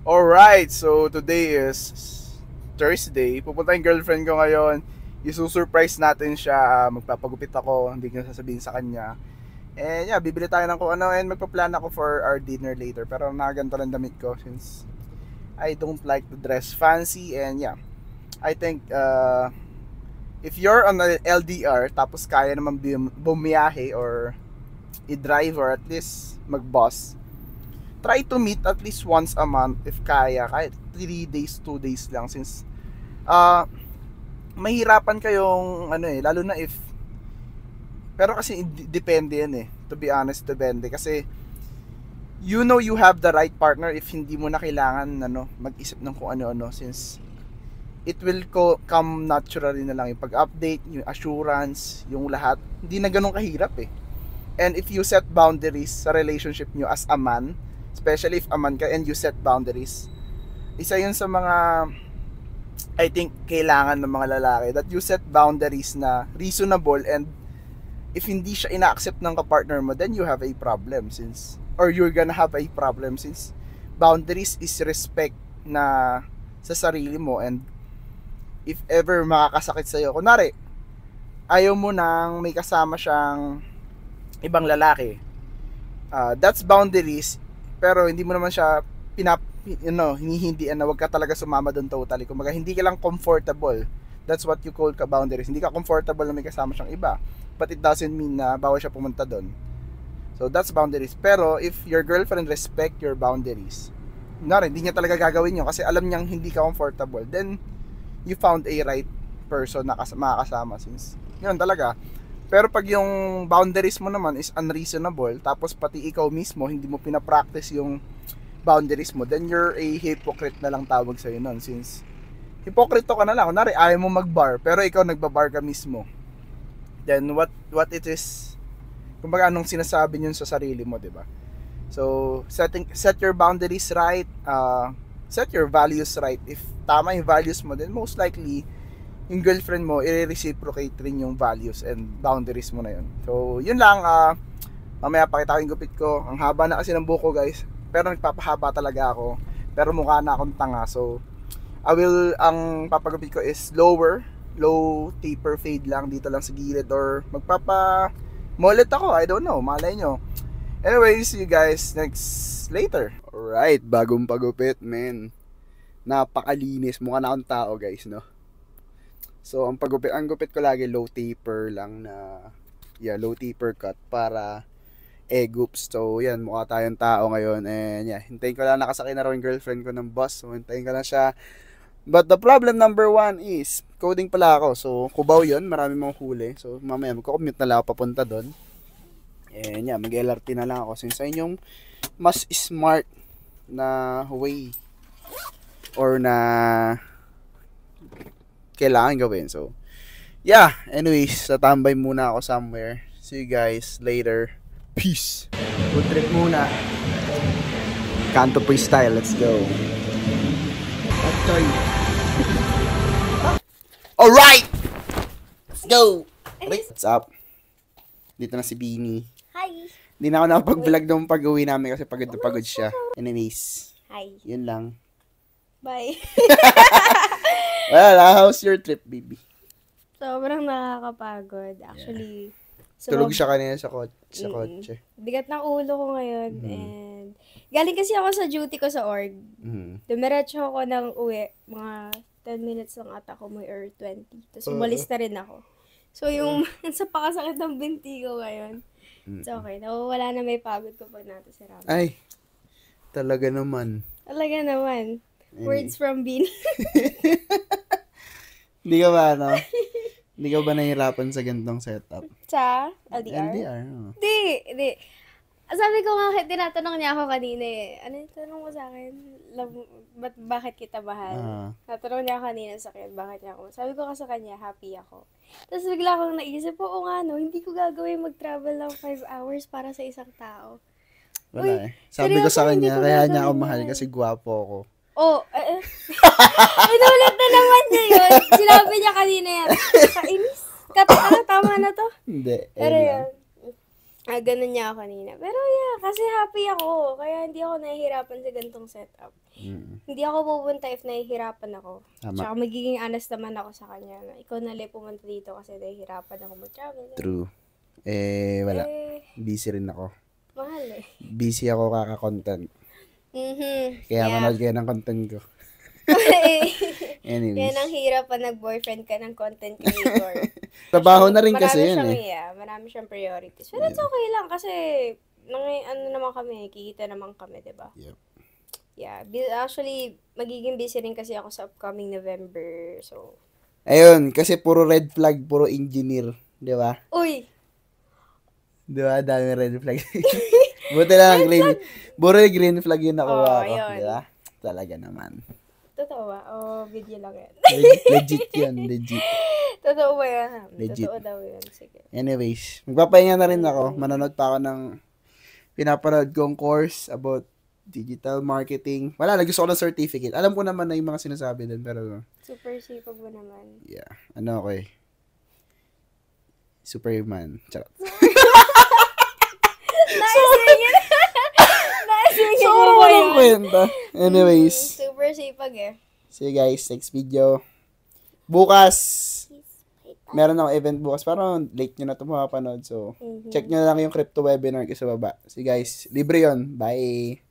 Alright, so today is Thursday. Pupunta yung girlfriend ko ngayon. Isusurprise natin siya. Magpapagupit ako. Hindi ko sasabihin sa kanya. And yeah, bibili tayo ng kung ano. And magpa-plan ako for our dinner later. Pero nakaganto lang damit ko since I don't like to dress fancy. And yeah, I think if you're on a LDR tapos kaya naman bumiyahe or i-drive or at least mag-bus, try to meet at least once a month if kaya, kahit 3 days, 2 days lang since mahirapan kayong lalo na if, pero kasi depende yan to be honest, depende kasi you know you have the right partner if hindi mo na kailangan mag-isip ng kung ano-ano since it will come naturally na lang yung pag-update, yung assurance, yung lahat, hindi na ganun kahirap and if you set boundaries sa relationship nyo as a man, especially if a man ka and you set boundaries, isa yun sa mga I think kailangan ng mga lalaki, that you set boundaries na reasonable, and if hindi siya ina-accept ng kapartner mo, then you have a problem or you're gonna have a problem since boundaries is respect na sa sarili mo. And if ever makakasakit sa'yo, kunwari ayaw mo nang may kasama siyang ibang lalaki, that's boundaries, pero hindi mo naman siya hinihindian na wag ka talaga sumama doon totally. Kumbaga hindi ka lang comfortable. That's what you call boundaries. Hindi ka comfortable na may kasama siyang iba, but it doesn't mean na bawal siya pumunta doon. So that's boundaries. Pero if your girlfriend respect your boundaries, hindi niya talaga gagawin yun kasi alam niyang hindi ka comfortable, then you found a right person na makakasama since yun talaga. Pero pag yung boundaries mo naman is unreasonable, tapos pati ikaw mismo hindi mo pinapractice yung boundaries mo, then you're a hypocrite na lang tawag sa'yo nun since hipokrito ka na lang. Kunwari ayaw mo mag-bar pero ikaw nagba-bar ka mismo, then what it is, kumbaga anong sinasabi niyon sa sarili mo, diba? So set your boundaries right, set your values right. If tama yung values mo, then most likely yung girlfriend mo i-reciprocate rin yung values and boundaries mo na yun. So yun lang, mamaya pakita ko yung gupit ko. Ang haba na kasi ng buko guys, pero nagpapahaba talaga ako, pero mukha na akong tanga. So ang papagupit ko is low taper fade lang, dito lang sa gilid, or mullet ako, I don't know, malay nyo. Anyway, see you guys later. Alright, bagong pagupit, man. Napakalinis, mukha na akong tao guys, no? So ang gupit ko lagi low taper lang na, low taper cut para goops. So yan, mukha tayong tao ngayon. And yeah, hintayin ko lang, nakasakay na raw yung girlfriend ko ng bus, so hintayin ko lang siya. But the problem number 1 is coding pala ako. So Cubao yun, marami mong huli. So mamaya magko-commute na lang ako papunta doon. And yeah, mag-LRT na lang ako since ayun yung mas smart na way or na kailangan gawin. So yeah, anyways, tatambay muna ako somewhere. See you guys later. Peace. Food trip muna. Kanto freestyle, let's go. Alright! Let's go! What's up? Dito na si Beanie. Hi! Hindi na ako nakapag-vlog nung pag-uwi namin kasi pagod na pagod siya. Anyways. Hi. Yun lang. Bye. Well, how's your trip, baby? Sobrang nakakapagod. Actually, tulog siya kanina sa kotse. Bigat ng ulo ko ngayon. And galing kasi ako sa duty ko sa org. Dumiretso ako ng uwi. Mga 10 minutes lang ata ako, or 20. Tapos umalis na rin ako. So yung sa pakasakit ng binti ko ngayon, it's okay. Nawawala na, may pagod ko pag nato si Rami. Ay, talaga naman. Talaga naman. Words from Beanie. Hindi ka ba, Hindi ka ba nahihirapan sa ganitong setup? Sa LDR? LDR, no? Hindi. Sabi ko nga, tinatanong niya ako kanina Ano yung tanong mo sa akin? Bakit kita mahal? Natanong niya ako kanina sa akin, bakit niya ako? Sabi ko kasi sa kanya, happy ako. Tapos bigla akong naisip, oo nga hindi ko gagawin mag-travel ng 5 hours para sa isang tao. Wala Sabi ko sa kanya, kaya niya ako mahal kasi gwapo ako. Inulit na naman niya yun. Sinabi niya kanina yan. Kainis. Tama na to? Hindi. Pero yun. Ganun niya ako kanina. Pero yeah, kasi happy ako. Kaya hindi ako nahihirapan sa ganitong setup. Hindi ako pupunta if nahihirapan ako. Tama. Tsaka magiging honest naman ako sa kanya na ikaw na lang pumunta dito kasi nahihirapan ako mag-travel. True. Wala. Busy rin ako. Mahal Busy ako kaka-content. Kaya Yeah. manood kayo ng content ko. Anyways. Yan ang hirap pa nag-boyfriend ka ng content creator. Trabaho na rin kasi yun Marami siyang priorities. Pero that's okay lang kasi ano naman kami, kikita naman kami, diba? Yep. Yeah, actually, magiging busy rin kasi ako sa upcoming November, so... Ayun, kasi puro red flag, puro engineer. Di ba? Uy! Di ba? Dami red flag. Buti lang, puro green flag yung nakuha ko. Yun. Di ba? Talaga naman. Totoo ba? Video lang yan. Legit yun, legit. Totoo ba yan? Legit. Totoo daw yun. Sige. Anyways, magpapahinga na rin ako. Manonood pa ako ng pinapanood kong course about digital marketing. Wala, gusto ko ng certificate. Alam ko naman na yung mga sinasabi din, pero Super sipag mo naman. yeah, ano ako Superman. Charot. Naisingin! Naisingin So, mo ba walang yun? kwenta. Anyways, Super sipag see you guys, next video. Bukas, meron akong event bukas. Parang late nyo na ito mapapanood. So, check nyo na lang yung crypto webinar ko sa baba. See you guys, libre yun. Bye!